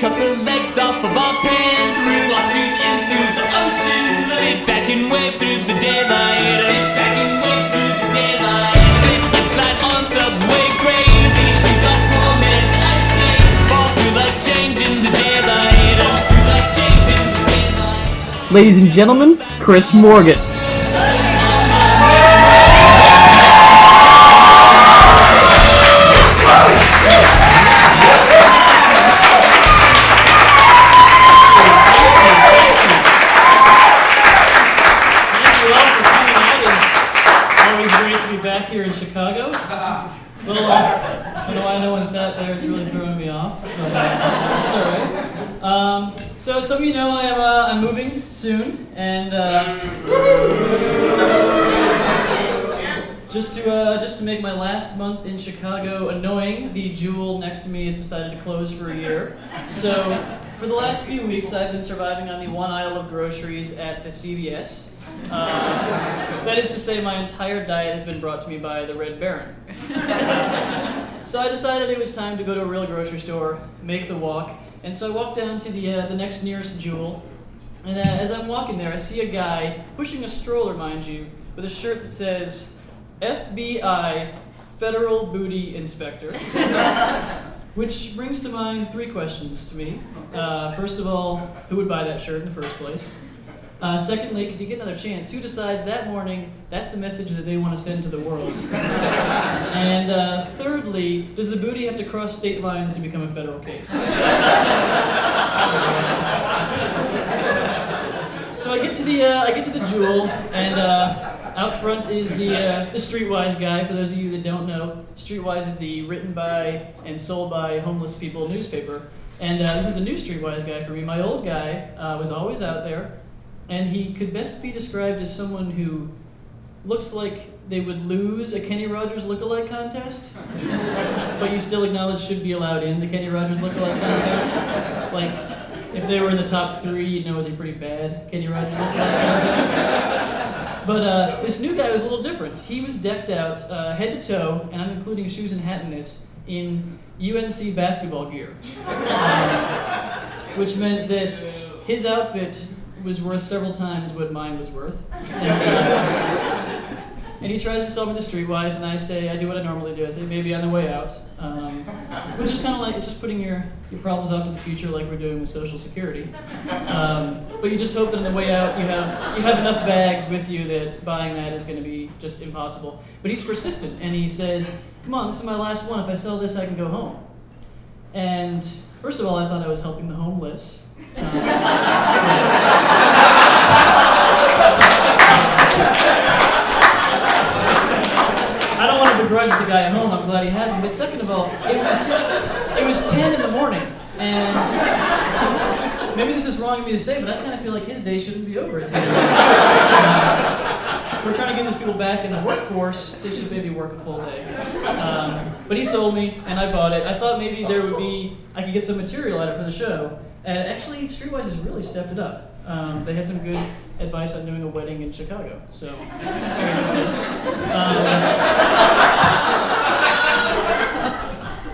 cut the legs off of our pants, threw our shoes into the ocean, sit back and wave through the daylight, sit back and wave through the daylight, slip and slide on subway grades, these shoes are poor man's ice skates, fall through like change in the daylight, fall through like change in the daylight. Ladies and gentlemen, Chris Morgan. Here in Chicago. Well, I know when sat there, it's really throwing me off, but it's all right. So some of you know I'm moving soon, and just to make my last month in Chicago annoying, the Jewel next to me has decided to close for a year. So for the last few weeks, I've been surviving on the one aisle of groceries at the CVS. That is to say, my entire diet has been brought to me by the Red Baron. So I decided it was time to go to a real grocery store, make the walk, and so I walked down to the next nearest Jewel, and as I'm walking there, I see a guy pushing a stroller, mind you, with a shirt that says, FBI Federal Booty Inspector, which brings to mind three questions to me. First of all, who would buy that shirt in the first place? Secondly, because you get another chance, who decides that morning that's the message that they want to send to the world? And thirdly, does the booty have to cross state lines to become a federal case? So I get to the Jewel, and out front is the Streetwise guy. For those of you that don't know, Streetwise is the written by and sold by homeless people newspaper. And this is a new Streetwise guy for me. My old guy was always out there. And he could best be described as someone who looks like they would lose a Kenny Rogers lookalike contest, but you still acknowledge should be allowed in the Kenny Rogers lookalike contest. Like, if they were in the top 3, you'd know it was a pretty bad Kenny Rogers lookalike contest. But this new guy was a little different. He was decked out head to toe, and I'm including shoes and hat in this, in UNC basketball gear, which meant that his outfit was worth several times what mine was worth. And he tries to sell me the Streetwise, and I do what I normally do. I say, maybe on the way out. Which is kind of like, it's just putting your problems off to the future like we're doing with Social Security. But you just hope that on the way out you have enough bags with you that buying that is going to be just impossible. But he's persistent, and he says, come on, this is my last one. If I sell this, I can go home. And first of all, I thought I was helping the homeless. I don't want to begrudge the guy at home. I'm glad he has him. But second of all, it was 10 in the morning, and maybe this is wrong of me to say, but I kind of feel like his day shouldn't be over at 10. We're trying to get these people back in the workforce. They should maybe work a full day. But he sold me, and I bought it. I thought maybe I could get some material out of it for the show. And actually, Streetwise has really stepped it up. They had some good advice on doing a wedding in Chicago, so very interesting.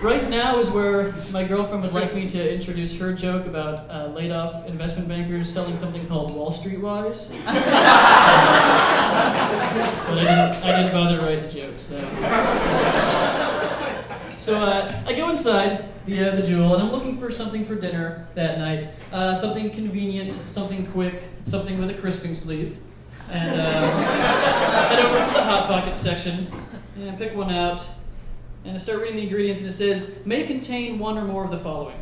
Right now is where my girlfriend would like me to introduce her joke about laid-off investment bankers selling something called Wall Street Wise. But I didn't bother to write the joke, so I go inside the Jewel, and I'm looking for something for dinner that night. Something convenient, something quick, something with a crisping sleeve. And head over to the Hot Pockets section and pick one out. And I start reading the ingredients, and it says, may contain one or more of the following.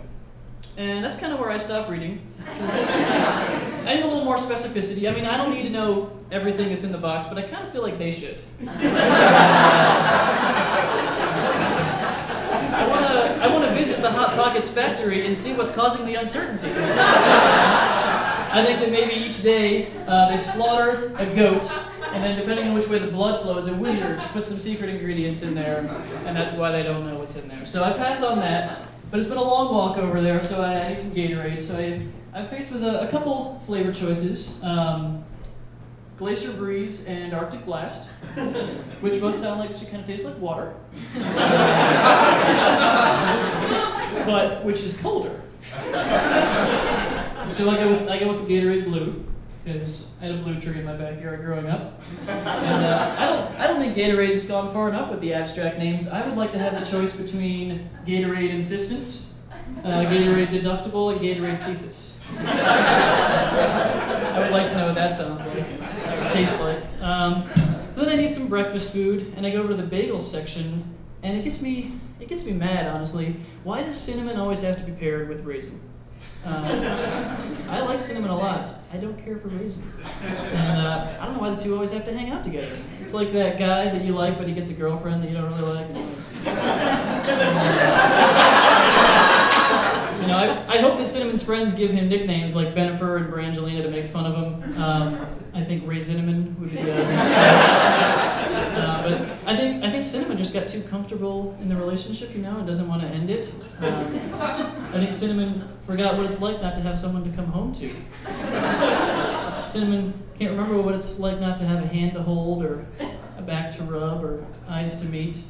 And that's kind of where I stop reading. I need a little more specificity. I mean, I don't need to know everything that's in the box, but I kind of feel like they should. I want to visit the Hot Pockets factory and see what's causing the uncertainty. I think that maybe each day they slaughter a goat, and then depending on which way the blood flows, a wizard puts some secret ingredients in there, and that's why they don't know what's in there. So I pass on that, but it's been a long walk over there, so I need some Gatorade. So I'm faced with a couple flavor choices. Glacier Breeze and Arctic Blast, which both sound like they kind of taste like water. but which is colder. So I go with the Gatorade Blue, because I had a blue tree in my backyard growing up. And I don't think Gatorade's gone far enough with the abstract names. I would like to have the choice between Gatorade Insistence, Gatorade Deductible, and Gatorade Thesis. I would like to know what that sounds like, tastes like. So then I need some breakfast food, and I go over to the bagels section, and it gets me mad, honestly. Why does cinnamon always have to be paired with raisin? I like cinnamon a lot. I don't care for raisin. And I don't know why the two always have to hang out together. It's like that guy that you like, but he gets a girlfriend that you don't really like. You know, I hope that Cinnamon's friends give him nicknames like Benifer and Brangelina to make fun of him. I think Raisiniman would be good. But I think Cinnamon just got too comfortable in the relationship, you know, and doesn't want to end it. I think Cinnamon forgot what it's like not to have someone to come home to. Cinnamon can't remember what it's like not to have a hand to hold, or a back to rub, or eyes to meet.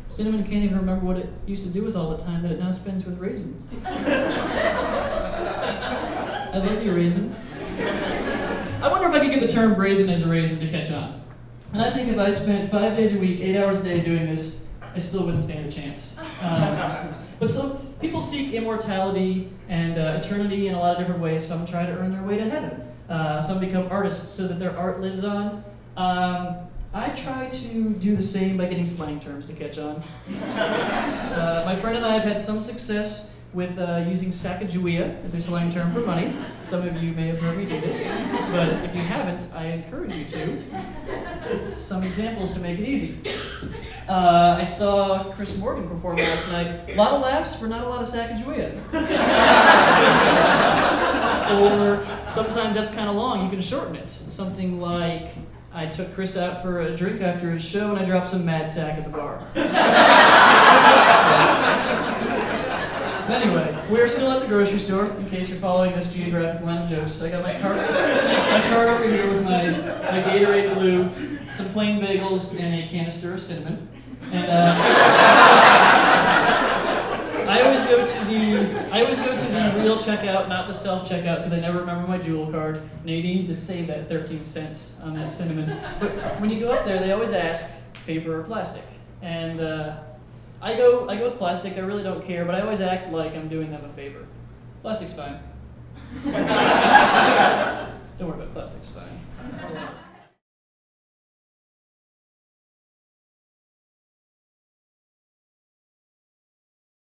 Cinnamon can't even remember what it used to do with all the time that it now spends with Raisin. I love you, Raisin. I wonder if I could get the term brazen as a raisin to catch on. And I think if I spent 5 days a week, 8 hours a day doing this, I still wouldn't stand a chance. But some people seek immortality and eternity in a lot of different ways. Some try to earn their way to heaven. Some become artists so that their art lives on. I try to do the same by getting slang terms to catch on. My friend and I have had some success with using Sacagawea as a slang term for money. Some of you may have heard me do this, but if you haven't, I encourage you to. Some examples to make it easy. I saw Chris Morgan perform last night. A lot of laughs for not a lot of Sacagawea. Or sometimes that's kind of long, you can shorten it. Something like, I took Chris out for a drink after his show and I dropped some Mad Sack at the bar. Anyway, we're still at the grocery store, in case you're following this geographic line of jokes. I got my cart over here with my Gatorade Blue, some plain bagels, and a canister of cinnamon. And I always go to the real checkout, not the self-checkout, because I never remember my Jewel card. And you need to save that 13 cents on that cinnamon. But when you go up there, they always ask paper or plastic. And I go with plastic. I really don't care, but I always act like I'm doing them a favor. Plastic's fine.